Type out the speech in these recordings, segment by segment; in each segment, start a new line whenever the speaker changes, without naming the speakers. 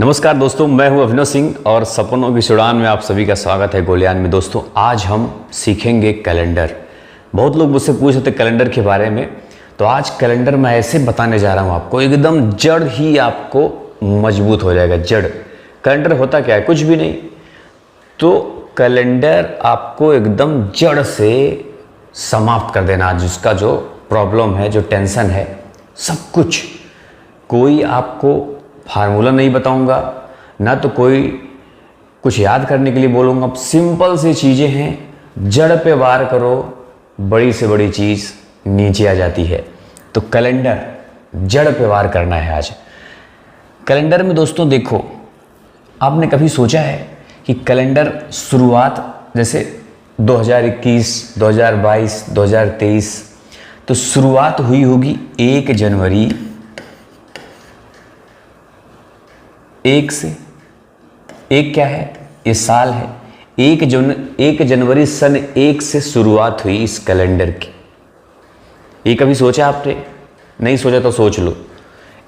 नमस्कार दोस्तों, मैं हूं अभिनव सिंह और सपनों की उड़ान में आप सभी का स्वागत है गोलियान में। दोस्तों आज हम सीखेंगे कैलेंडर। बहुत लोग मुझसे पूछ रहे थे कैलेंडर के बारे में, तो आज कैलेंडर मैं ऐसे बताने जा रहा हूं आपको, एकदम जड़ ही आपको मजबूत हो जाएगा। जड़ कैलेंडर होता क्या है? कुछ भी नहीं। तो कैलेंडर आपको एकदम जड़ से समाप्त कर देना, जिसका जो प्रॉब्लम है, जो टेंशन है, सब कुछ। कोई आपको फार्मूला नहीं बताऊंगा, ना तो कोई कुछ याद करने के लिए बोलूँगा। सिंपल सी चीज़ें हैं, जड़ पे वार करो, बड़ी से बड़ी चीज़ नीचे आ जाती है। तो कैलेंडर जड़ पे वार करना है आज। कैलेंडर में दोस्तों देखो, आपने कभी सोचा है कि कैलेंडर शुरुआत जैसे 2021, 2022, 2023, तो शुरुआत हुई होगी 1 जनवरी 1 से। 1 क्या है? ये साल है। 1 जनवरी सन 1 से शुरुआत हुई इस कैलेंडर की। ये कभी सोचा आपने? नहीं सोचा तो सोच लो।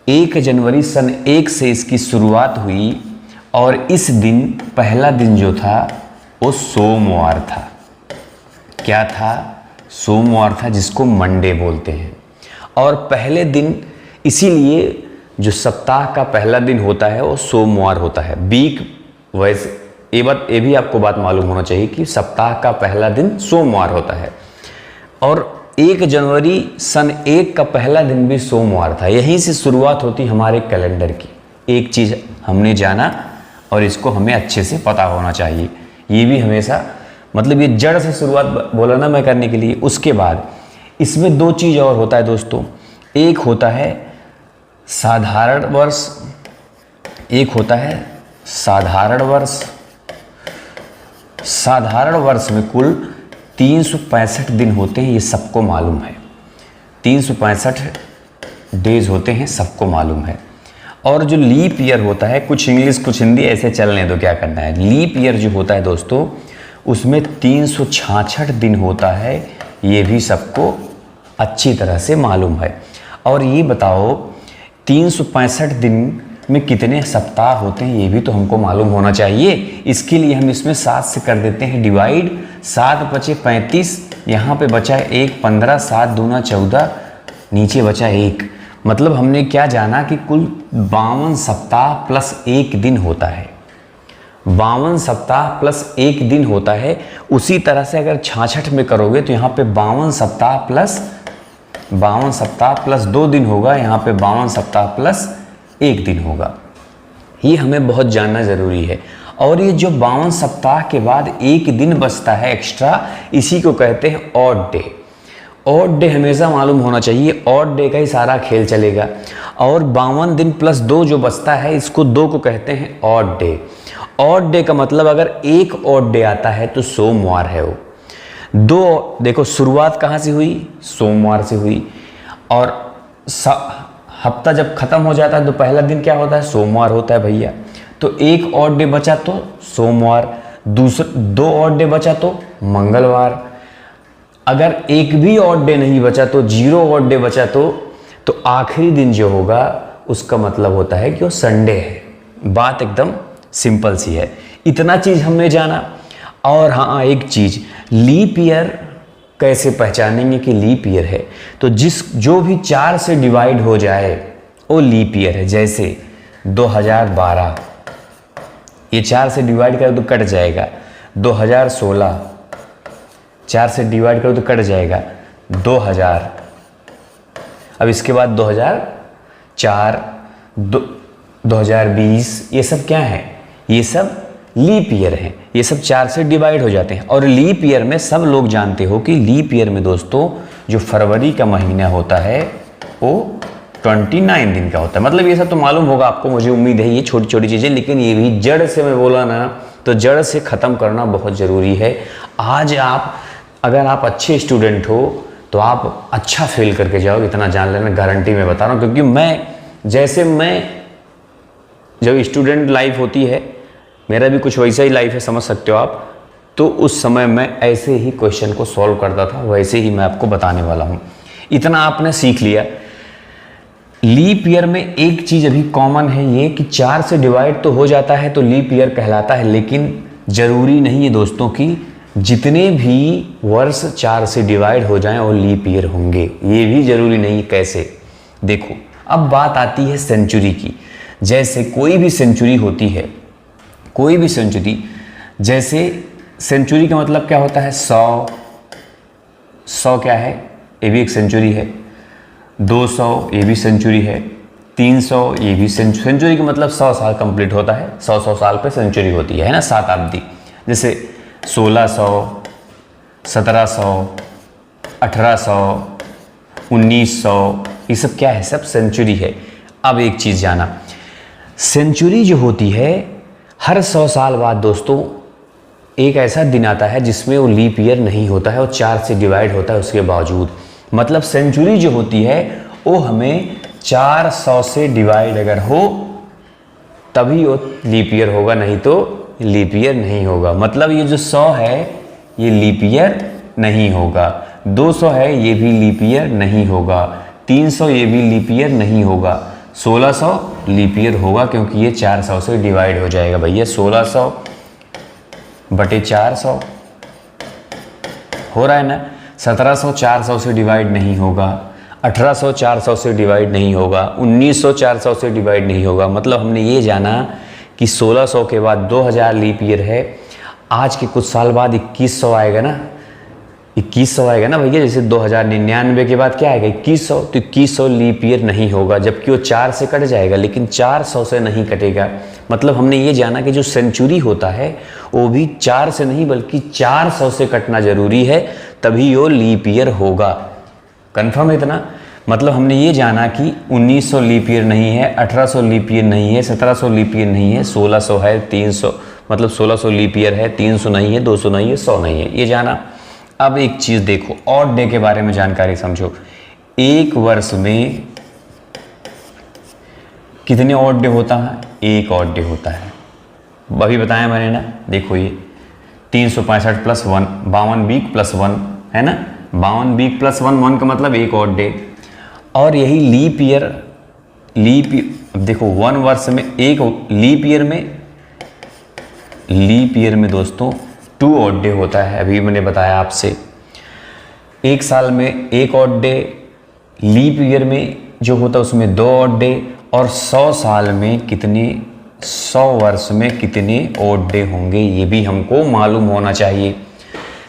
1 जनवरी सन 1 से इसकी शुरुआत हुई और इस दिन, पहला दिन जो था वो सोमवार था। क्या था? सोमवार था, जिसको मंडे बोलते हैं। और पहले दिन, इसीलिए जो सप्ताह का पहला दिन होता है वो सोमवार होता है। वीक वैसे ये भी आपको बात मालूम होना चाहिए कि सप्ताह का पहला दिन सोमवार होता है। और 1 जनवरी सन 1 का पहला दिन भी सोमवार था। यहीं से शुरुआत होती हमारे कैलेंडर की। एक चीज़ हमने जाना और इसको हमें अच्छे से पता होना चाहिए। ये भी हमेशा, मतलब ये जड़ से शुरुआत बोला ना मैं करने के लिए। उसके बाद इसमें 2 चीज़ और होता है दोस्तों। एक होता है साधारण वर्ष, एक होता है साधारण वर्ष। साधारण वर्ष में कुल 365 दिन होते हैं, ये सबको मालूम है। 365 डेज होते हैं, सबको मालूम है। और जो लीप ईयर होता है, कुछ इंग्लिश कुछ हिंदी ऐसे चलने दो, क्या करना है। लीप ईयर जो होता है दोस्तों, उसमें 366 दिन होता है, ये भी सबको अच्छी तरह से मालूम है। और ये बताओ 365 दिन में कितने सप्ताह होते हैं, ये भी तो हमको मालूम होना चाहिए। इसके लिए हम इसमें 7 से कर देते हैं डिवाइड। 7 बचे 35, यहाँ पे बचा 1, 15, 7 दूना 14, नीचे बचा 1। मतलब हमने क्या जाना कि कुल 52 सप्ताह प्लस 1 दिन होता है। 52 सप्ताह प्लस 1 दिन होता है। उसी तरह से अगर 66 में करोगे तो यहाँ पे 52 सप्ताह प्लस 2 दिन होगा, यहाँ पे 52 सप्ताह प्लस 1 दिन होगा। ये हमें बहुत जानना ज़रूरी है। और ये जो 52 सप्ताह के बाद 1 दिन बचता है एक्स्ट्रा, इसी को कहते हैं ऑड डे। ऑड डे हमेशा मालूम होना चाहिए, ऑड डे का ही सारा खेल चलेगा। और 52 दिन प्लस 2 जो बचता है, इसको 2 को कहते हैं ऑड डे। ऑड डे का मतलब अगर एक ऑड डे आता है तो सोमवार है वो। 2 देखो, शुरुआत कहाँ से हुई? सोमवार से हुई। और हफ्ता जब खत्म हो जाता है तो पहला दिन क्या होता है? सोमवार होता है भैया। तो एक ऑड डे बचा तो सोमवार, 2 ऑड डे बचा तो मंगलवार। अगर एक भी ऑड डे नहीं बचा तो 0 ऑड डे बचा तो आखिरी दिन जो होगा उसका मतलब होता है कि वो संडे है। बात एकदम सिंपल सी है। इतना चीज़ हमने जाना। और हाँ, एक चीज़, लीप ईयर कैसे पहचानेंगे कि लीप ईयर है? तो जो भी 4 से डिवाइड हो जाए वो लीप ईयर है। जैसे 2012, ये 4 से डिवाइड करो तो कट जाएगा। 2016, 4 से डिवाइड करो तो कट जाएगा। 2000, अब इसके बाद 2004, 2020, ये सब क्या है? ये सब लीप ईयर है। ये सब 4 से डिवाइड हो जाते हैं। और लीप ईयर में सब लोग जानते हो कि लीप ईयर में दोस्तों जो फरवरी का महीना होता है वो 29 दिन का होता है। मतलब ये सब तो मालूम होगा आपको, मुझे उम्मीद है, ये छोटी छोटी चीज़ें। लेकिन ये भी जड़ से मैं बोला ना, तो जड़ से ख़त्म करना बहुत ज़रूरी है। आज अगर आप अच्छे स्टूडेंट हो तो आप अच्छा फेल करके जाओगे, इतना जान लेना, गारंटी मैं बता रहा हूँ। क्योंकि मैं जब स्टूडेंट लाइफ होती है, मेरा भी कुछ वैसा ही लाइफ है, समझ सकते हो आप। तो उस समय मैं ऐसे ही क्वेश्चन को सॉल्व करता था, वैसे ही मैं आपको बताने वाला हूँ। इतना आपने सीख लिया। लीप ईयर में एक चीज अभी कॉमन है ये कि 4 से डिवाइड तो हो जाता है तो लीप ईयर कहलाता है, लेकिन जरूरी नहीं है दोस्तों कि जितने भी वर्ष 4 से डिवाइड हो जाएं वो लीप ईयर होंगे, ये भी जरूरी नहीं। कैसे? देखो, अब बात आती है सेंचुरी की। जैसे कोई भी सेंचुरी होती है, कोई भी सेंचुरी, जैसे सेंचुरी का मतलब क्या होता है? 100 क्या है? ये भी एक सेंचुरी है। 200 ये भी सेंचुरी है। 300 ये भी सेंचुरी का मतलब 100 साल कंप्लीट होता है। 100 साल पे सेंचुरी होती है ना, शताब्दी। जैसे 1600, 1700, 1800, 1900, ये सब क्या है? सब सेंचुरी है। अब एक चीज़ जाना, सेंचुरी जो होती है हर 100 साल बाद दोस्तों एक ऐसा दिन आता है जिसमें वो लीप ईयर नहीं होता है और 4 से डिवाइड होता है उसके बावजूद। मतलब सेंचुरी जो होती है वो हमें 400 से डिवाइड अगर हो तभी वो लीप ईयर होगा, नहीं तो लीप ईयर नहीं होगा। मतलब ये जो 100 है ये लीप ईयर नहीं होगा, 200 है ये भी लीप ईयर नहीं होगा, 300 ये भी लीप ईयर नहीं होगा, 1600 लीप ईयर होगा क्योंकि ये 400 से डिवाइड हो जाएगा भैया। 1600 बटे 400 हो रहा है ना। 1700 400 से डिवाइड नहीं होगा, 1800 400 से डिवाइड नहीं होगा, 1900 400 से डिवाइड नहीं होगा। मतलब हमने ये जाना कि 1600 के बाद 2000 लीप ईयर है। आज के कुछ साल बाद 2100 आएगा ना, 2100 आएगा ना भैया। जैसे 2099 के बाद क्या आएगा? 2100। तो 2100 लीप ईयर नहीं होगा, जबकि वो 4 से कट जाएगा, लेकिन 400 से नहीं कटेगा। मतलब हमने ये जाना कि जो सेंचुरी होता है वो भी 4 से नहीं बल्कि 400 से कटना जरूरी है, तभी वो लीप ईयर होगा। कंफर्म है इतना? मतलब हमने ये जाना कि 1900 लीप ईयर नहीं है, 1800 लीप ईयर नहीं है, 1700 लीप ईयर नहीं है, 1600 है, 300 मतलब 1600 लीप ईयर है, 300 नहीं है, 200 नहीं है, 100 नहीं है, ये जाना। अब एक चीज देखो, ऑड डे के बारे में जानकारी समझो। एक वर्ष में कितने ऑड डे होता है? एक ऑड डे होता है। अभी बताया मैंने ना, देखो ये 365 प्लस 1, 52 वीक प्लस 1 है ना। 52 वीक प्लस 1 का मतलब एक ऑड डे। और यही लीप ईयर, अब देखो 1 वर्ष में एक लीप ईयर में दोस्तों 2 ऑड डे होता है। अभी मैंने बताया आपसे, एक साल में एक ऑड डे, लीप ईयर में जो होता है उसमें 2 ऑड डे, और 100 साल में कितने, 100 वर्ष में कितने ऑड डे होंगे ये भी हमको मालूम होना चाहिए।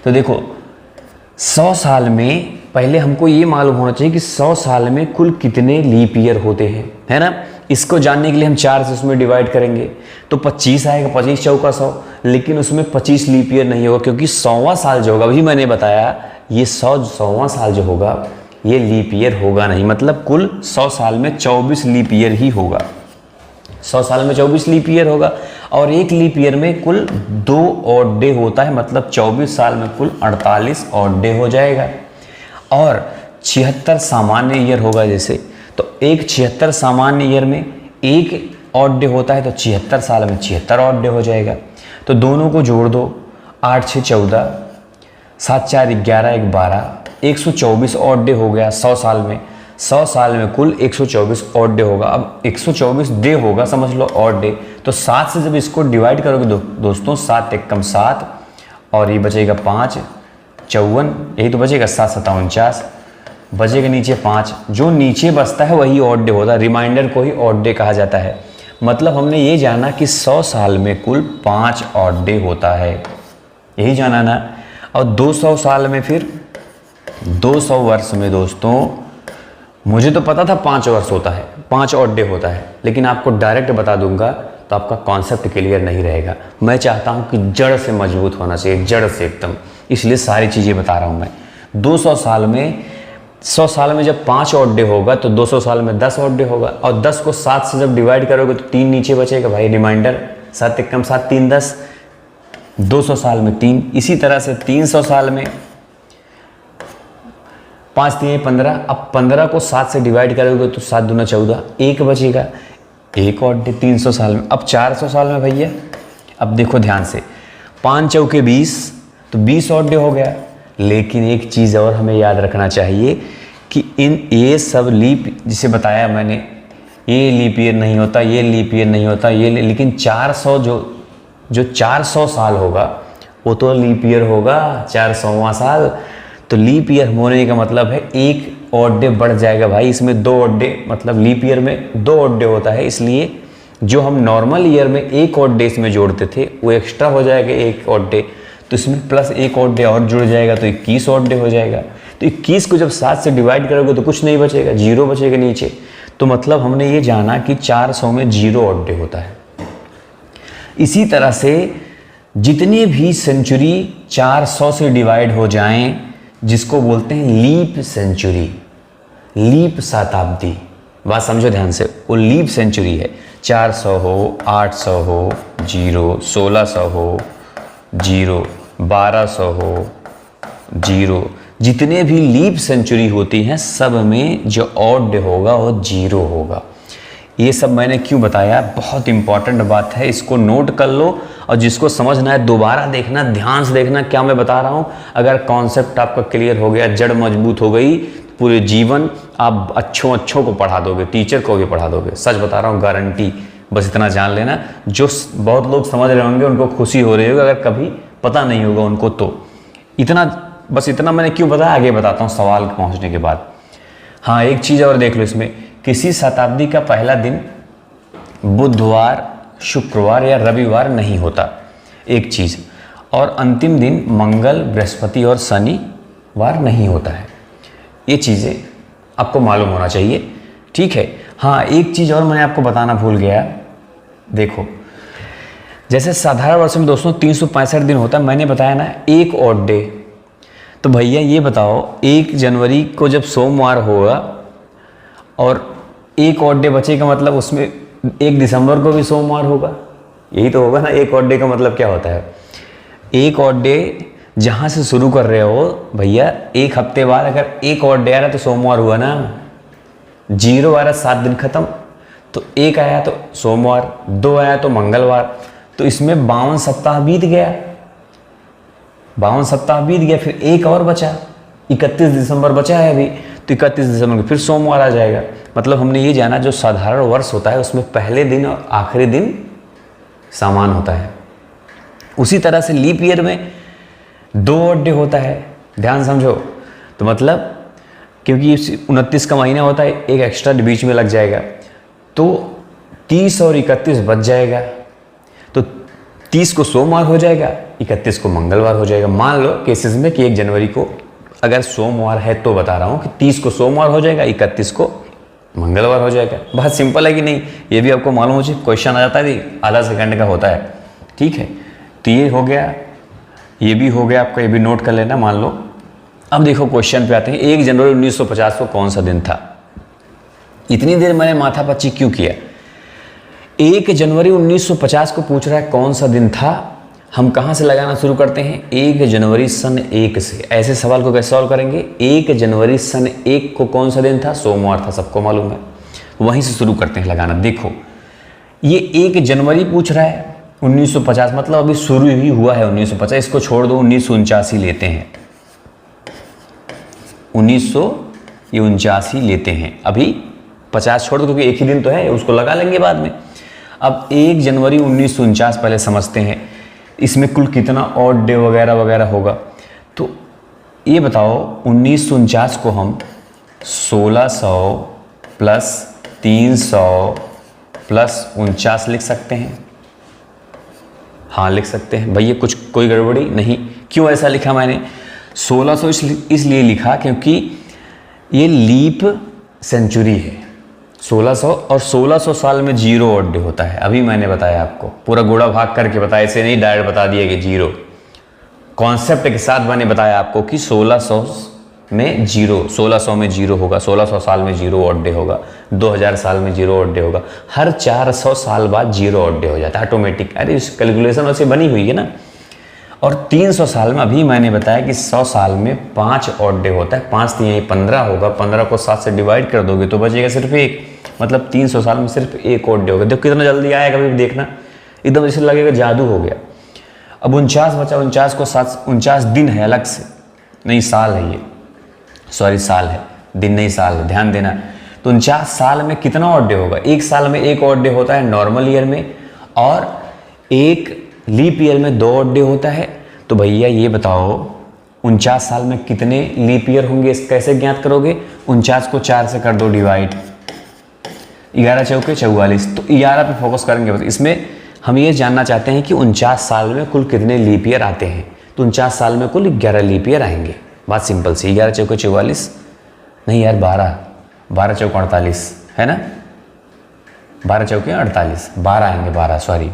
तो देखो 100 साल में पहले हमको ये मालूम होना चाहिए कि 100 साल में कुल कितने लीप ईयर होते हैं, है ना। इसको जानने के लिए हम 4 से उसमें डिवाइड करेंगे तो 25 आएगा, 25 चौका 100, लेकिन उसमें 25 लीप ईयर नहीं होगा क्योंकि 100वां साल जो होगा, अभी मैंने बताया ये 100वां साल जो होगा ये लीप ईयर होगा नहीं। मतलब कुल 100 साल में 24 लीप ईयर ही होगा। 100 साल में 24 लीप ईयर होगा और एक लीप ईयर में कुल 2 ऑड डे होता है। मतलब 24 साल में कुल 48 ऑड डे हो जाएगा। और 76 सामान्य ईयर होगा जैसे, तो एक 76 सामान्य ईयर में एक ऑड डे होता है, तो 76 साल में 76 ऑड डे हो जाएगा। तो दोनों को जोड़ दो, 8 6 14, 7 4 11 1 12, 124 ऑड डे हो गया 100 साल में। 100 साल में कुल 124 ऑड डे होगा। अब 124 डे होगा, समझ लो ऑड डे। तो 7 से जब इसको डिवाइड करोगे दोस्तों, 7 एकम 7 और ये बचेगा 5 54, यही तो बचेगा 7 7 49, बचेगा नीचे 5। जो नीचे बचता है वही ऑड डे होता है, रिमाइंडर को ही ऑड डे कहा जाता है। मतलब हमने ये जाना कि 100 साल में कुल 5 ऑड डे होता है, यही जाना ना। और 200 साल में फिर 200 वर्ष में दोस्तों, मुझे तो पता था 5 वर्ष होता है, 5 ऑड डे होता है, लेकिन आपको डायरेक्ट बता दूंगा तो आपका कॉन्सेप्ट क्लियर नहीं रहेगा। मैं चाहता हूं कि जड़ से मजबूत होना चाहिए, जड़ से एकदम, इसलिए सारी चीज़ें बता रहा हूं मैं। 200 साल में, 100 साल में जब 5 ऑड डे होगा तो 200 साल में 10 ऑड डे होगा। और 10 को 7 से जब डिवाइड करोगे तो 3 नीचे बचेगा भाई, रिमाइंडर। 7 एकम 7 3 10, 200 साल में 3। इसी तरह से 300 साल में 5 3 15। अब 15 को 7 से डिवाइड करोगे तो 7 दूना 14, एक बचेगा, एक ऑड डे 300 साल में। अब 400 साल में भैया, अब देखो ध्यान से, 5 चौके 20, तो 20 ऑड डे हो गया। लेकिन एक चीज़ और हमें याद रखना चाहिए कि ये सब लीप, जिसे बताया मैंने, ये लीप ईयर नहीं होता, ये लीप ईयर नहीं होता, लेकिन 400 जो 400 साल होगा वो तो लीप ईयर होगा, 400वां साल। तो लीप ईयर होने का मतलब है एक और डे बढ़ जाएगा भाई, इसमें 2 और डे, मतलब लीप ईयर में 2 और डे होता है, इसलिए जो हम नॉर्मल ईयर में एक और डे इसमें जोड़ते थे वो एक्स्ट्रा हो जाएगा एक और डे, तो इसमें प्लस एक और डे और जुड़ जाएगा तो 21 और डे हो जाएगा। तो 21 को जब 7 से डिवाइड करोगे तो कुछ नहीं बचेगा, 0 बचेगा नीचे। तो मतलब हमने ये जाना कि 400 में 0 और डे होता है। इसी तरह से जितनी भी सेंचुरी 400 से डिवाइड हो जाएं, जिसको बोलते हैं लीप सेंचुरी, लीप शताब्दी, बात समझो ध्यान से, वो लीप सेंचुरी है। 400 हो, 800 हो 0, 1600 हो 0, 1200 हो 0, जितने भी लीप सेंचुरी होती हैं सब में जो ऑड डे होगा वो 0 होगा। ये सब मैंने क्यों बताया, बहुत इंपॉर्टेंट बात है, इसको नोट कर लो। और जिसको समझना है दोबारा देखना, ध्यान से देखना क्या मैं बता रहा हूँ। अगर कॉन्सेप्ट आपका क्लियर हो गया, जड़ मजबूत हो गई, पूरे जीवन आप अच्छों को पढ़ा दोगे, टीचर को भी पढ़ा दोगे, सच बता रहा हूँ, गारंटी। बस इतना जान लेना। जो बहुत लोग समझ रहे होंगे उनको खुशी हो रही होगी, अगर कभी पता नहीं होगा उनको तो इतना, बस इतना मैंने क्यों बताया आगे बताता हूँ सवाल पहुँचने के बाद। हाँ, एक चीज़ और देख लो इसमें, किसी शताब्दी का पहला दिन बुधवार, शुक्रवार या रविवार नहीं होता, एक चीज़, और अंतिम दिन मंगल, बृहस्पति और शनिवार नहीं होता है। ये चीज़ें आपको मालूम होना चाहिए, ठीक है। हाँ, एक चीज़ और मैंने आपको बताना भूल गया, देखो जैसे साधारण वर्ष में दोस्तों 365 दिन होता है, मैंने बताया ना एक ऑड डे। तो भैया ये बताओ, 1 जनवरी को जब सोमवार होगा और एक ऑड डे बचेगा, मतलब उसमें 1 दिसंबर को भी सोमवार होगा, यही तो होगा ना। एक ऑड डे का मतलब क्या होता है, एक ऑड डे जहाँ से शुरू कर रहे हो भैया, एक हफ्ते बाद अगर एक ऑड डे आ रहा तो सोमवार हुआ ना, 0 आ रहा 7 दिन खत्म, तो 1 आया तो सोमवार, 2 आया तो मंगलवार, तो इसमें 52 सप्ताह बीत गया, 52 सप्ताह बीत गया। फिर एक और बचा, 31 दिसंबर बचा है अभी, तो 31 दिसंबर को फिर सोमवार आ जाएगा। मतलब हमने ये जाना जो साधारण वर्ष होता है उसमें पहले दिन और आखिरी दिन समान होता है। उसी तरह से लीप ईयर में 2 ऑड डे होता है, ध्यान समझो। तो मतलब क्योंकि 29 का महीना होता है, एक एक्स्ट्रा बीच में लग जाएगा, तो 30 और 31 बच जाएगा, तो 30 को सोमवार हो जाएगा, 31 को मंगलवार हो जाएगा। मान लो केसेस में कि 1 जनवरी को अगर सोमवार है तो बता रहा हूँ कि 30 को सोमवार हो जाएगा, 31 को मंगलवार हो जाएगा। बहुत सिंपल है कि नहीं, ये भी आपको मालूम हो चाहिए, क्वेश्चन आ जाता है, आधा सेकंड का होता है, ठीक है। तो ये हो गया, ये भी हो गया आपका, ये भी नोट कर लेना, मान लो। अब देखो क्वेश्चन पे आते हैं, 1 जनवरी 1950 को कौन सा दिन था। इतनी देर मैंने माथापच्ची क्यों किया, 1 जनवरी 1950 को पूछ रहा है कौन सा दिन था। हम कहाँ से लगाना शुरू करते हैं, 1 जनवरी सन 1 से। ऐसे सवाल को कैसे सॉल्व करेंगे, 1 जनवरी सन 1 को कौन सा दिन था, सोमवार था, सबको मालूम है, वहीं से शुरू करते हैं लगाना। देखो ये 1 जनवरी पूछ रहा है 1950, मतलब अभी शुरू ही हुआ है 1950, इसको छोड़ दो, 1949 लेते हैं, 1949 लेते हैं, अभी 50 छोड़ दो क्योंकि एक ही दिन तो है, उसको लगा लेंगे बाद में। अब 1 जनवरी 1949 पहले समझते हैं, इसमें कुल कितना ऑड डे वगैरह वगैरह होगा। तो ये बताओ 1949 को हम 1600 प्लस 300 प्लस 49 लिख सकते हैं। हाँ लिख सकते हैं भैया, कुछ कोई गड़बड़ी नहीं। क्यों ऐसा लिखा मैंने, 1600 इसलिए लिखा क्योंकि ये लीप सेंचुरी है 1600, और 1600 साल में 0 ऑड डे होता है। अभी मैंने बताया आपको, पूरा गुणा भाग करके बताया, ऐसे नहीं डायरेक्ट बता दिया कि 0। कॉन्सेप्ट के साथ मैंने बताया आपको कि 1600 में 0 होगा, 1600 साल में 0 ऑड डे होगा, 2000 साल में 0 ऑड डे होगा, हर 400 साल बाद 0 ऑड डे हो जाता है ऑटोमेटिक। अरे इस कैलकुलेशन वैसे बनी हुई है ना। और 300 साल में अभी मैंने बताया कि 100 साल में 5 ऑड डे होता है, 5 3 15 होगा, 15 को 7 से डिवाइड कर दोगे तो बचेगा सिर्फ 1, मतलब 300 साल में सिर्फ 1 ऑड डे होगा। देखो कितना जल्दी आएगा, कभी भी देखना, एकदम जैसे लगेगा जादू हो गया। अब 49 बचा, 49 को 7, 49 दिन है अलग से, नहीं साल है ये, सॉरी साल है, दिन नहीं साल, ध्यान देना। तो 49 साल में कितना ऑड डे होगा? एक साल में एक ऑड डे होता है नॉर्मल ईयर में, और एक लीप ईयर में 2 ऑड डे होता है। तो भैया ये बताओ 49 साल में कितने लीप ईयर होंगे, इस कैसे ज्ञात करोगे? 49 को 4 से कर दो डिवाइड, 11 चौके 44। तो 11 पे फोकस करेंगे बस। इसमें हम ये जानना चाहते हैं कि 49 साल में कुल कितने लीप ईयर आते हैं। तो 49 साल में कुल 11 लीप ईयर आएंगे। बात सिंपल सी, 11 चौके 44, नहीं यार 12 चौके 48 है ना, 12 चौके 48, 12 आएंगे, 12 सॉरी।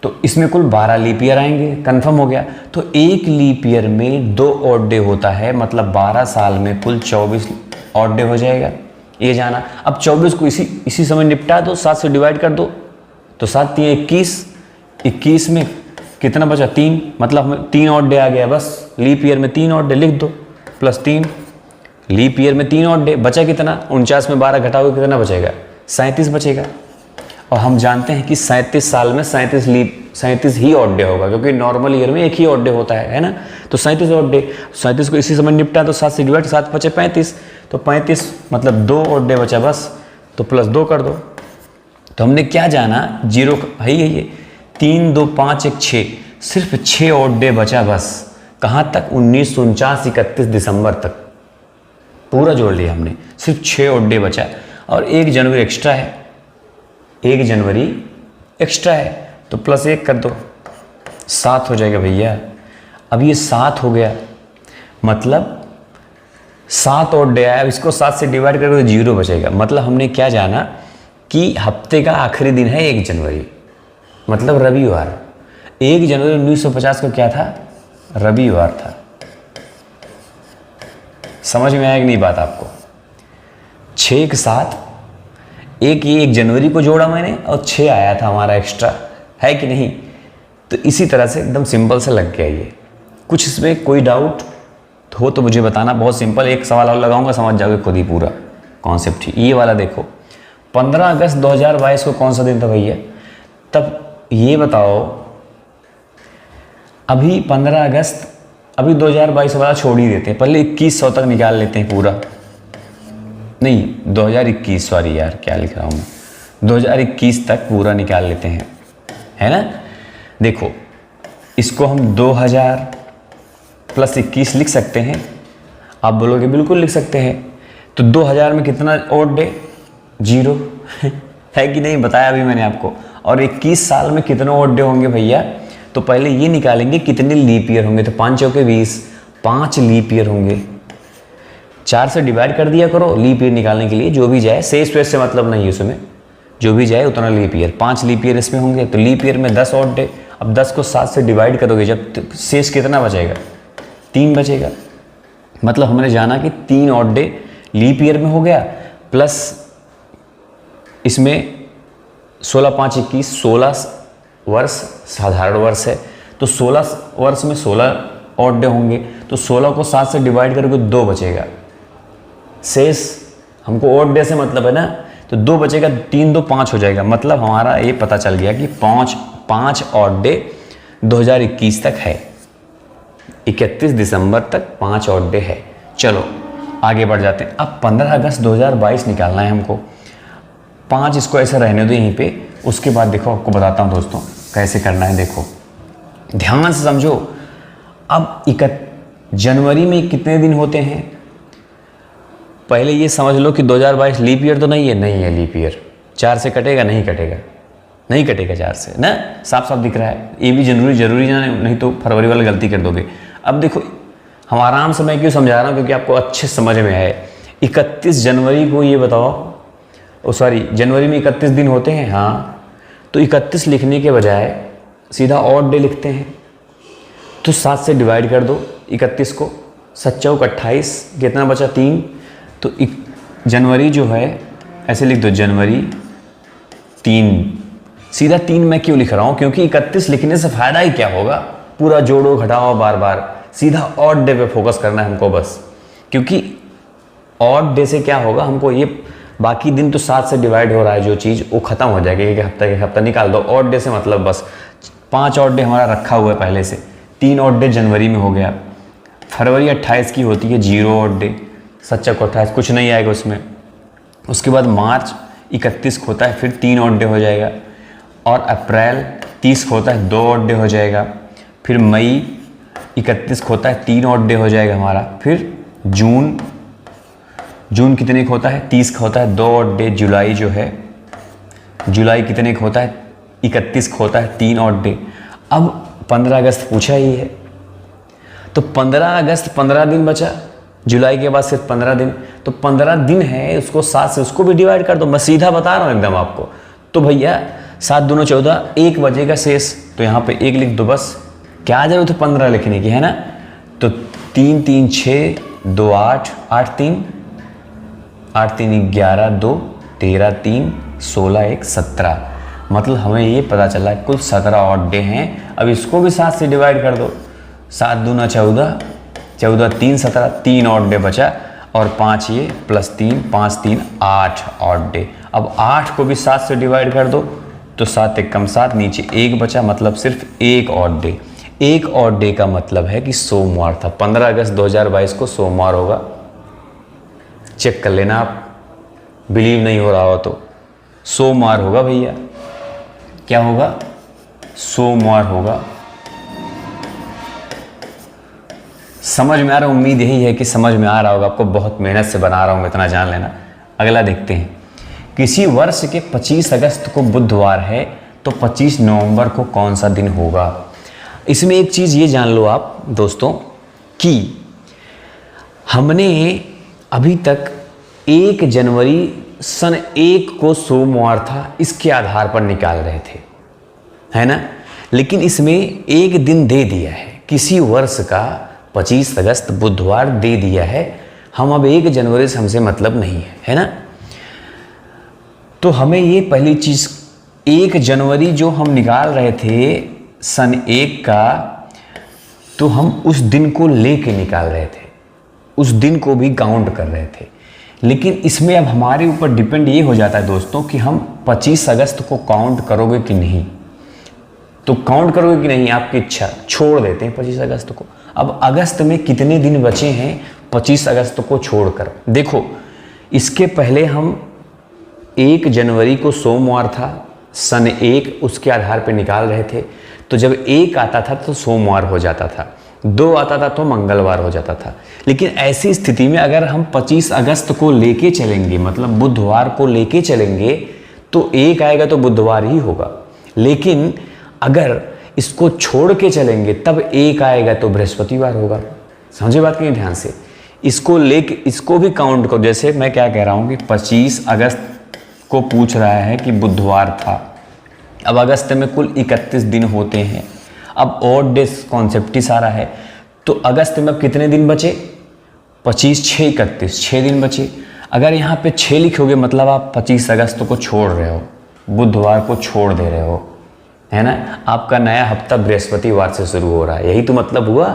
तो इसमें कुल 12 लीप ईयर आएंगे, कंफर्म हो गया। तो एक लीप ईयर में 2 ऑड डे होता है, मतलब 12 साल में कुल 24 ऑड डे हो जाएगा, ये जाना। अब 24 को इसी समय निपटा दो, 7 से डिवाइड कर दो, तो 7 3 21, 21 में कितना बचा? 3, मतलब हमें 3 ऑड डे आ गया बस। लीप ईयर में 3 ऑड डे लिख दो, प्लस 3, लीप ईयर में 3 ऑड डे। बचा कितना? 49 में 12 घटाओगे कितना बचेगा? 37 बचेगा। और हम जानते हैं कि 37 साल में 37 ही ऑड डे होगा, क्योंकि नॉर्मल ईयर में एक ही ऑड डे होता है ना। तो 37 ऑड डे, 37 को इसी समय निपटा तो 7 से डिवाइड, 7 बचे 35, तो 35 मतलब 2 ऑड डे बचा बस, तो प्लस 2 कर दो। तो हमने क्या जाना? 0 है ये 3 2 5 1 6, सिर्फ 6 ऑड डे बचा बस। कहाँ तक? 1949 31 दिसंबर तक पूरा जोड़ लिया हमने, सिर्फ 6 ऑड डे बचा। और 1 जनवरी एक्स्ट्रा है, 1 जनवरी एक्स्ट्रा है, तो प्लस 1 कर दो, 7 हो जाएगा भैया। अब ये 7 हो गया, मतलब 7 ऑड डे आया। अब इसको 7 से डिवाइड करके तो 0 बचेगा। मतलब हमने क्या जाना कि हफ्ते का आखिरी दिन है 1 जनवरी, मतलब रविवार। 1 जनवरी 1950 को क्या था? रविवार था। समझ में आया कि नहीं बात आपको? 6 के साथ ये 1 जनवरी को जोड़ा मैंने, और 6 आया था हमारा एक्स्ट्रा, है कि नहीं? तो इसी तरह से एकदम सिंपल से लग गया ये। कुछ इसमें कोई डाउट हो तो मुझे बताना, बहुत सिंपल। एक सवाल और लगाऊंगा, समझ जाओगे खुद ही पूरा कॉन्सेप्ट ही। ये वाला देखो, 15 अगस्त 2022 को कौन सा दिन था भैया? तब ये बताओ, अभी 15 अगस्त, अभी 2022 वाला छोड़ ही देते हैं, पहले 2100 तक निकाल लेते हैं पूरा। नहीं 2021, सॉरी यार क्या लिख रहा हूँ मैं, 2021 तक पूरा निकाल लेते हैं, है ना। देखो इसको हम 2000 + 21 लिख सकते हैं। आप बोलोगे बिल्कुल लिख सकते हैं। तो 2000 में कितना ऑड डे? 0 है कि नहीं, बताया अभी मैंने आपको। और 21 साल में कितने ऑड डे होंगे भैया? तो पहले ये निकालेंगे कितने लीप ईयर होंगे। तो 5 चौके 20, 5 लीप ईयर होंगे। 4 से डिवाइड कर दिया करो लीप ईयर निकालने के लिए, जो भी जाए, शेष वेष से मतलब नहीं है उसमें, जो भी जाए उतना लीप ईयर। 5 लीप ईयर इसमें होंगे, तो लीप ईयर में 10 ऑड डे। अब 10 को 7 से डिवाइड करोगे जब, तो शेष कितना बचेगा? 3 बचेगा। मतलब हमने जाना कि 3 ऑड डे लीप ईयर में हो गया, प्लस इसमें 16 5 21, 16 वर्ष साधारण वर्ष है, तो 16 वर्ष में 16 ऑड डे होंगे। तो 16 को 7 से डिवाइड करोगे 2 बचेगा। शेष हमको ऑड डे से मतलब है ना, तो 2 बचेगा, 3 2 5 हो जाएगा। मतलब हमारा ये पता चल गया कि 5 ऑड डे 2021 तक है, 31 दिसंबर तक 5 ऑड डे है। चलो आगे बढ़ जाते हैं। अब 15 अगस्त 2022 निकालना है हमको। 5 इसको ऐसे रहने दो यहीं पे, उसके बाद देखो आपको बताता हूँ दोस्तों कैसे करना है। देखो ध्यान से समझो। अब जनवरी में कितने दिन होते हैं? पहले ये समझ लो कि 2022 लीप ईयर तो नहीं है, नहीं है लीप ईयर। 4 से कटेगा? नहीं कटेगा, नहीं कटेगा 4 से ना, साफ साफ दिख रहा है। ये भी जरूरी जाना, नहीं तो फरवरी वाला गलती कर दोगे। अब देखो हम आराम से, मैं क्यों समझा रहा हूँ, क्योंकि आपको अच्छे समझ में आए। 31 जनवरी को ये बताओ, सॉरी जनवरी में 31 दिन होते हैं, हाँ। तो 31 लिखने के बजाय सीधा ऑड डे लिखते हैं। तो 7 से डिवाइड कर दो 31 को, 7 चौक 28, कितना बचा? 3। तो जनवरी जो है ऐसे लिख दो, जनवरी 3। सीधा 3 मैं क्यों लिख रहा हूँ? क्योंकि 31 लिखने से फ़ायदा ही क्या होगा? पूरा जोड़ो घटाओ बार बार, सीधा ऑड डे पे फोकस करना है हमको बस। क्योंकि ऑड डे से क्या होगा, हमको ये बाकी दिन तो 7 से डिवाइड हो रहा है, जो चीज़ वो ख़त्म हो जाएगी। एक हफ्ता के हफ्ता निकाल दो। ऑड डे से मतलब बस 5 ऑड डे हमारा रखा हुआ है पहले से। 3 ऑड डे जनवरी में हो गया। फरवरी 28 की होती है 0 ऑड डे। 7 चौक 28, कुछ नहीं आएगा उसमें। उसके बाद मार्च 31 को होता है, फिर 3 ऑड डे हो जाएगा। और अप्रैल 30 को होता है, 2 ऑड डे हो जाएगा। फिर मई 31 को होता है, 3 ऑड डे हो जाएगा हमारा। फिर जून कितने का होता है, 30 का होता है, 2 ऑड डे। जुलाई जो है, जुलाई कितने का होता है, 31 का होता है, 3 ऑड डे। अब 15 अगस्त पूछा ही है, तो 15 अगस्त 15 दिन बचा, जुलाई के बाद सिर्फ 15 दिन, तो 15 दिन है, उसको 7 से उसको भी डिवाइड कर दो। मैं सीधा बता रहा हूँ एकदम आपको। तो भैया 7 दूनी 14, 1 बजेगा शेष, तो यहाँ पे 1 लिख दो बस। क्या जरूरत है 15 लिखने की, है ना। तो 3 3 6 2 8 8 3 11 2 13 3 16 1 17। मतलब हमें ये पता चला है कुल 17 ऑड डे हैं। अब इसको भी 7 से डिवाइड कर दो। 7 दूना 14, 14 3 17, 3 ऑड डे बचा, और 5 ये प्लस 3, 5 3 8 ऑड डे। अब 8 को भी 7 से डिवाइड कर दो, तो 7 एक कम 7, नीचे 1 बचा, मतलब सिर्फ 1 ऑड डे। 1 ऑड डे का मतलब है कि सोमवार था। 15 अगस्त 2022 को सोमवार होगा। चेक कर लेना आप, बिलीव नहीं हो रहा हो तो। सोमवार होगा भैया। क्या होगा, सोमवार होगा। समझ में आ रहा है, उम्मीद यही है कि समझ में आ रहा होगा आपको। बहुत मेहनत से बना रहा हूँ, इतना जान लेना। अगला देखते हैं। किसी वर्ष के 25 अगस्त को बुधवार है, तो 25 नवंबर को कौन सा दिन होगा। इसमें एक चीज़ ये जान लो आप दोस्तों कि हमने अभी तक 1 जनवरी सन 1 को सोमवार था, इसके आधार पर निकाल रहे थे, है ना। लेकिन इसमें एक दिन दे दिया है, किसी वर्ष का 25 अगस्त बुधवार दे दिया है। हम अब 1 जनवरी से हमसे मतलब नहीं है ना। तो हमें ये पहली चीज़, 1 जनवरी जो हम निकाल रहे थे सन 1 का, तो हम उस दिन को लेके निकाल रहे थे, उस दिन को भी काउंट कर रहे थे। लेकिन इसमें अब हमारे ऊपर डिपेंड ये हो जाता है दोस्तों कि हम 25 अगस्त को काउंट करोगे कि नहीं। तो काउंट करोगे कि नहीं आपकी इच्छा, छोड़ देते हैं 25 अगस्त को। अब अगस्त में कितने दिन बचे हैं 25 अगस्त को छोड़कर। देखो, इसके पहले हम 1 जनवरी को सोमवार था सन 1, उसके आधार पर निकाल रहे थे। तो जब 1 आता था तो सोमवार हो जाता था, 2 आता था तो मंगलवार हो जाता था। लेकिन ऐसी स्थिति में अगर हम 25 अगस्त को लेके चलेंगे, मतलब बुधवार को लेके चलेंगे, तो 1 आएगा तो बुधवार ही होगा। लेकिन अगर इसको छोड़ के चलेंगे तब 1 आएगा तो बृहस्पतिवार होगा। समझे बात की ध्यान से। इसको लेके इसको भी काउंट करो। जैसे मैं क्या कह रहा हूँ कि 25 अगस्त को पूछ रहा है कि बुधवार था। अब अगस्त में कुल 31 दिन होते हैं। अब ऑड डेज कॉन्सेप्ट ही सारा है। तो अगस्त में अब कितने दिन बचे, 25 6 31, 6 दिन बचे। अगर यहाँ पे 6 लिखोगे मतलब आप 25 अगस्त को छोड़ रहे हो, बुधवार को छोड़ दे रहे हो, है ना। आपका नया हफ्ता बृहस्पतिवार से शुरू हो रहा है, यही तो मतलब हुआ।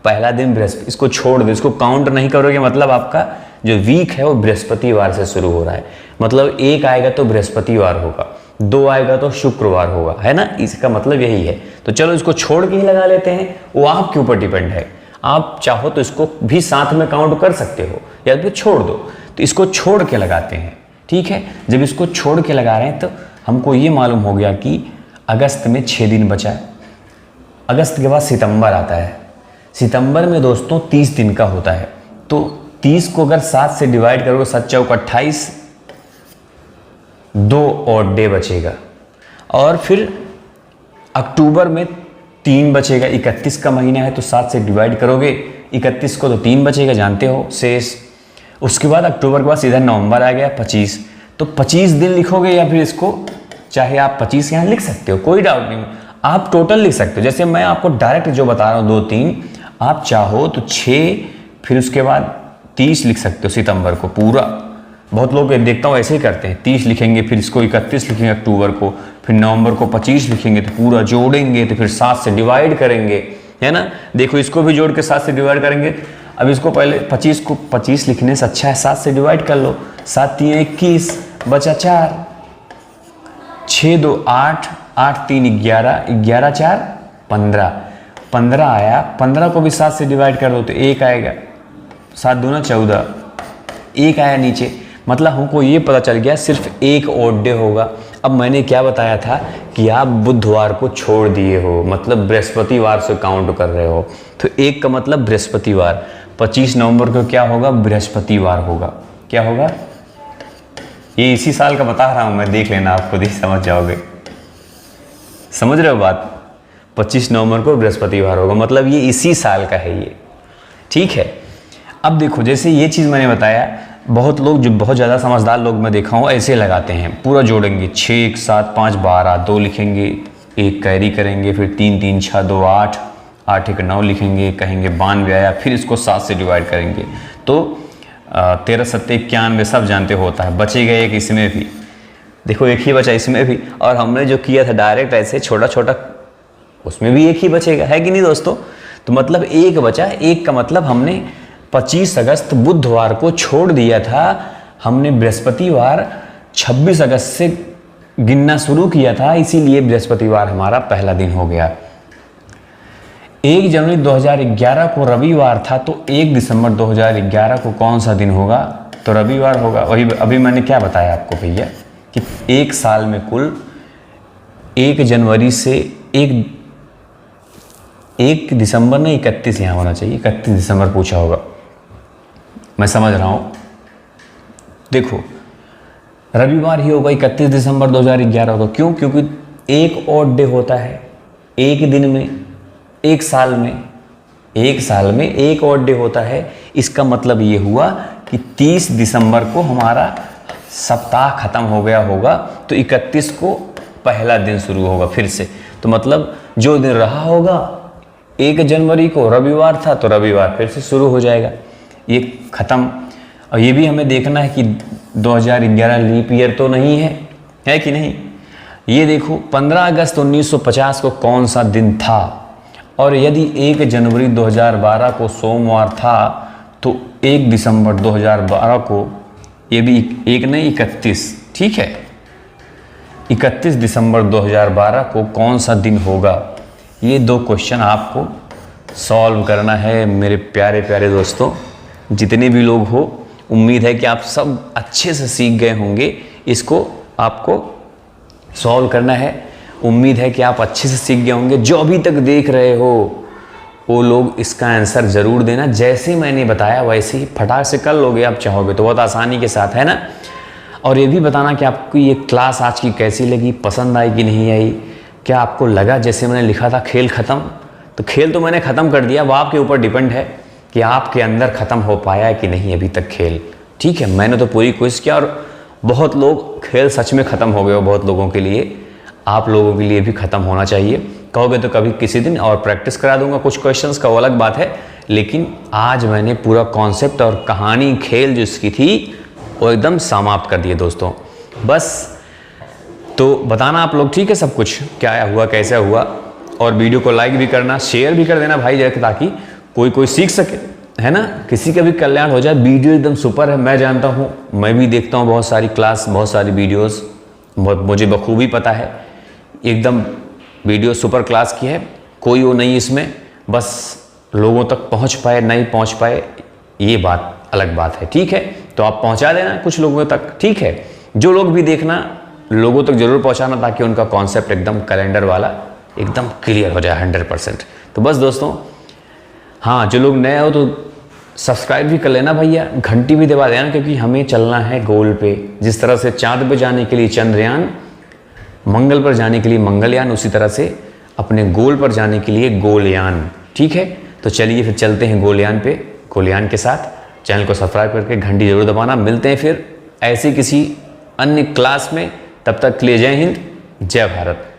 पहला दिन बृहस्पति, इसको छोड़ दो, इसको काउंट नहीं करोगे, मतलब आपका जो वीक है वो बृहस्पतिवार से शुरू हो रहा है। मतलब 1 आएगा तो बृहस्पतिवार होगा, 2 आएगा तो शुक्रवार होगा, है ना। इसका मतलब यही है। तो चलो इसको छोड़ के ही लगा लेते हैं, वो आपके ऊपर डिपेंड है। आप चाहो तो इसको भी साथ में काउंट कर सकते हो या फिर छोड़ दो। तो इसको छोड़ के लगाते हैं, ठीक है। जब इसको छोड़ के लगा रहे हैं तो हमको ये मालूम हो गया कि अगस्त में 6 दिन बचा है। अगस्त के बाद सितंबर आता है। सितंबर में दोस्तों 30 दिन का होता है। तो 30 को अगर 7 से डिवाइड करोगे, 7 चौक 28, 2 ऑड डे बचेगा। और फिर अक्टूबर में 3 बचेगा। 31 का महीना है तो 7 से डिवाइड करोगे 31 को तो 3 बचेगा, जानते हो शेष। उसके बाद अक्टूबर के बाद सीधा नवंबर आ गया 25। तो 25 दिन लिखोगे या फिर इसको चाहे आप 25 यहाँ लिख सकते हो, कोई डाउट नहीं। आप टोटल लिख सकते हो। जैसे मैं आपको डायरेक्ट जो बता रहा हूँ 2 3, आप चाहो तो 6 फिर उसके बाद 30 लिख सकते हो सितंबर को पूरा। बहुत लोग देखता हूँ ऐसे ही करते हैं, 30 लिखेंगे फिर इसको 31 लिखेंगे अक्टूबर को, फिर नवंबर को 25 लिखेंगे तो पूरा जोड़ेंगे, तो फिर 7 से डिवाइड करेंगे, है ना। देखो इसको भी जोड़ के 7 से डिवाइड करेंगे। अब इसको पहले 25 को 25 लिखने से अच्छा है 7 से डिवाइड कर लो। 7 3 21, बचा 4, 6 2 8, 8 3 11, 11 4 15, 15 आया। 15 को भी 7 से डिवाइड कर दो तो 1 आएगा। 7 दूना 14, एक आया नीचे, मतलब हमको ये पता चल गया सिर्फ एक ऑड डे होगा। अब मैंने क्या बताया था कि आप बुधवार को छोड़ दिए हो, मतलब बृहस्पतिवार से काउंट कर रहे हो, तो एक का मतलब बृहस्पतिवार। 25 नवंबर को क्या होगा? बृहस्पतिवार होगा। क्या होगा? ये इसी साल का बता रहा हूँ मैं, देख लेना, आप खुद ही समझ जाओगे। समझ रहे हो बात? 25 नवंबर को बृहस्पतिवार होगा, मतलब ये इसी साल का है ये, ठीक है। अब देखो, जैसे ये चीज़ मैंने बताया, बहुत लोग, जो बहुत ज़्यादा समझदार लोग मैं देखा हूँ, ऐसे लगाते हैं, पूरा जोड़ेंगे, 6 1 7 5 12, 2 लिखेंगे, एक कैरी करेंगे, फिर 3 3 6 2 8, 8 1 9 लिखेंगे, कहेंगे 92 आया, फिर इसको 7 से डिवाइड करेंगे, तो 13 7 91 सब जानते होता है। बचेगा एक इसमें भी, देखो एक ही बचा इसमें भी, और हमने जो किया था डायरेक्ट ऐसे छोटा छोटा, उसमें भी एक ही बचेगा, है कि नहीं दोस्तों? तो मतलब एक बचा, एक का मतलब हमने 25 अगस्त बुधवार को छोड़ दिया था, हमने बृहस्पतिवार 26 अगस्त से गिनना शुरू किया था, इसीलिए बृहस्पतिवार हमारा पहला दिन हो गया। 1 जनवरी 2011 को रविवार था, तो 1 दिसंबर 2011 को कौन सा दिन होगा? तो रविवार होगा। वही अभी मैंने क्या बताया आपको भैया कि एक साल में कुल 1 जनवरी से 1 दिसंबर नहीं, 31 यहाँ होना चाहिए, 31 दिसंबर पूछा होगा, मैं समझ रहा हूँ। देखो रविवार ही होगा 31 दिसंबर 2011 को। क्यों? क्योंकि एक ऑड डे होता है एक दिन में, एक साल में एक ऑड डे होता है। इसका मतलब ये हुआ कि 30 दिसंबर को हमारा सप्ताह खत्म हो गया होगा, तो 31 को पहला दिन शुरू होगा फिर से। तो मतलब जो दिन रहा होगा 1 जनवरी को रविवार था, तो रविवार फिर से शुरू हो जाएगा, ये ख़त्म। और ये भी हमें देखना है कि 2011 लीप ईयर तो नहीं है कि नहीं। ये देखो 15 अगस्त 1950 को कौन सा दिन था, और यदि 1 जनवरी 2012 को सोमवार था, तो 1 दिसंबर 2012 को, ये भी एक नहीं 31, ठीक है, 31 दिसंबर 2012 को कौन सा दिन होगा? ये 2 क्वेश्चन आपको सॉल्व करना है मेरे प्यारे प्यारे दोस्तों। जितने भी लोग हो, उम्मीद है कि आप सब अच्छे से सीख गए होंगे, इसको आपको सॉल्व करना है। उम्मीद है कि आप अच्छे से सीख गए होंगे। जो अभी तक देख रहे हो वो लोग इसका आंसर ज़रूर देना, जैसे मैंने बताया वैसे ही फटाक से कर लोगे आप चाहोगे तो, बहुत आसानी के साथ, है ना। और ये भी बताना कि आपको ये क्लास आज की कैसी लगी, पसंद आई कि नहीं आई, क्या आपको लगा जैसे मैंने लिखा था खेल ख़त्म? तो खेल तो मैंने ख़त्म कर दिया, वो आपके ऊपर डिपेंड है कि आपके अंदर ख़त्म हो पाया है कि नहीं अभी तक खेल, ठीक है। मैंने तो पूरी कोशिश किया, और बहुत लोग खेल सच में ख़त्म हो गए हो, बहुत लोगों के लिए, आप लोगों के लिए भी ख़त्म होना चाहिए। कहोगे तो कभी किसी दिन और प्रैक्टिस करा दूंगा कुछ क्वेश्चंस का, वो अलग बात है, लेकिन आज मैंने पूरा कॉन्सेप्ट और कहानी खेल जो इसकी थी वो एकदम समाप्त कर दिए दोस्तों। बस तो बताना आप लोग, ठीक है, सब कुछ क्या हुआ कैसे हुआ, और वीडियो को लाइक भी करना, शेयर भी कर देना भाई, जैसे ताकि कोई सीख सके, है ना, किसी का भी कल्याण हो जाए। वीडियो एकदम सुपर है, मैं जानता हूँ, मैं भी देखता हूँ बहुत सारी क्लास, बहुत सारी वीडियोस, मुझे बखूबी पता है, एकदम वीडियो सुपर क्लास की है, कोई वो नहीं इसमें, बस लोगों तक पहुँच पाए नहीं पहुँच पाए ये बात अलग बात है, ठीक है। तो आप पहुँचा देना कुछ लोगों तक, ठीक है। जो लोग भी देखना, लोगों तक जरूर पहुँचाना, ताकि उनका कॉन्सेप्ट एकदम कैलेंडर वाला एकदम क्लियर हो जाए 100%। तो बस दोस्तों, हाँ, जो लोग नए हो तो सब्सक्राइब भी कर लेना भैया, घंटी भी दबा देना, क्योंकि हमें चलना है गोल पे। जिस तरह से चांद पे जाने के लिए चंद्रयान, मंगल पर जाने के लिए मंगलयान, उसी तरह से अपने गोल पर जाने के लिए गोलयान, ठीक है। तो चलिए फिर चलते हैं गोलयान पे, गोलयान के साथ। चैनल को सब्सक्राइब करके घंटी जरूर दबाना। मिलते हैं फिर ऐसे किसी अन्य क्लास में, तब तक के लिए जय हिंद, जय भारत।